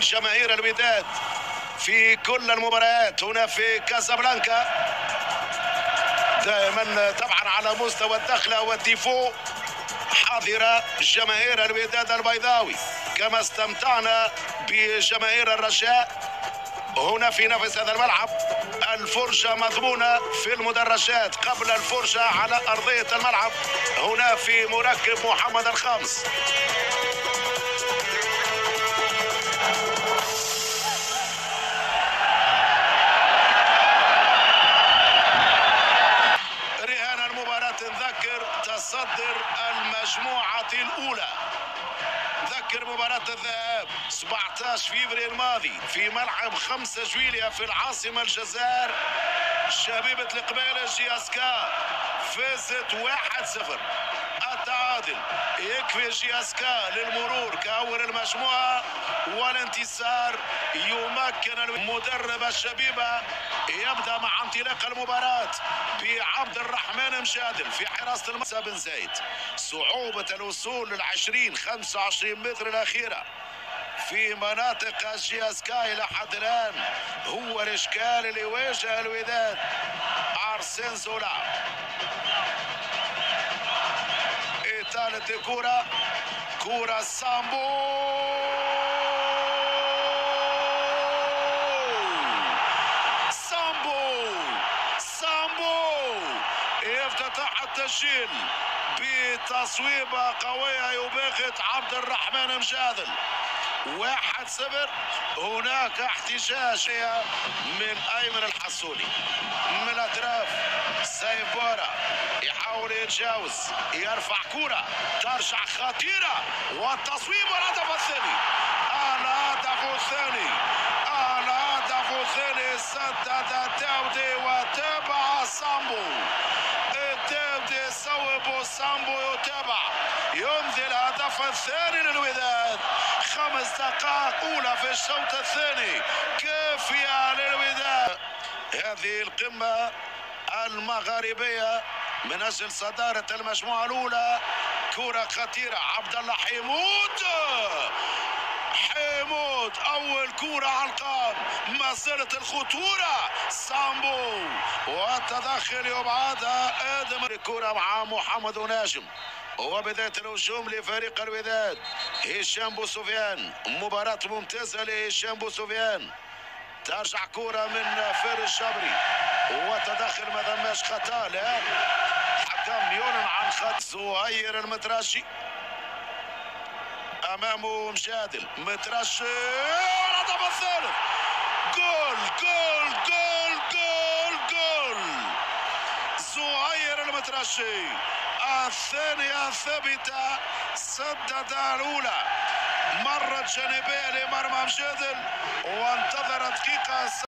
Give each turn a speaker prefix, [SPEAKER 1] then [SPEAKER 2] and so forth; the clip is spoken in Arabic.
[SPEAKER 1] جماهير الوداد في كل المباريات هنا في كازابلانكا، دائما طبعا على مستوى الدخله والتيفو حاضره جماهير الوداد البيضاوي، كما استمتعنا بجماهير الرجاء هنا في نفس هذا الملعب. الفرجة مضمونة في المدرجات قبل الفرجة على أرضية الملعب هنا في مركب محمد الخامس. رهان المباراة نذكر تصدر المجموعة الأولى. ذكر مباراة الذهاب 17 فبراير الماضي في ملعب 5 جويلية في العاصمة الجزائر. شبيبة القبيلة جياسكا فازت 1-0. التعادل يكفي جياسكا للمرور كأول المجموعة، والانتصار يمكن المدرب الشبيبة يبدأ مع انطلاق المباراة بعبد الرحمن مجادل في حراسة المرمى بن زايد. صعوبة الوصول لل20 25 متر الأخيرة في مناطق الجياسكا إلى حد الآن هو الإشكال اللي يواجه الوداد. أرسين زولا إطالة كرة سامبو يفتتح التسجيل بتصويبة قوية يباغت عبد الرحمن مجادل. 1-0. هناك احتجاج من أيمن الحصولي من الأطراف. سيف بورا يحاول يتجاوز، يرفع كرة ترجع خطيرة والتصويب والهدف الثاني. الهدف الثاني سدد التاودي وتابع سامبو. التاودي صوب سامبو يتابع يمضي الهدف الثاني للوداد. 5 دقائق أولى في الشوط الثاني كافية للوداد. هذه القمة المغاربية من أجل صدارة المجموعة الأولى. كرة خطيرة عبد الله حمود أول كرة على القام، ما زالت الخطورة. سامبو والتدخل يبعدها آدم. الكرة مع محمد ناجم وبداية الهجوم لفريق الوداد. هشام بوسفيان، مباراة ممتازة لهشام بوسفيان. ترجع كرة من فارس جبري وتدخل ما ثماش خطأ. لا، حكم يعلن عن خط. زهير المترشي امامه مجادل مترشي الهدف الثالث. جول زهير المترشي الثانية الثابتة، سدد الأولى، مرت جانبية لمرمى مجادل وانتظر دقيقة.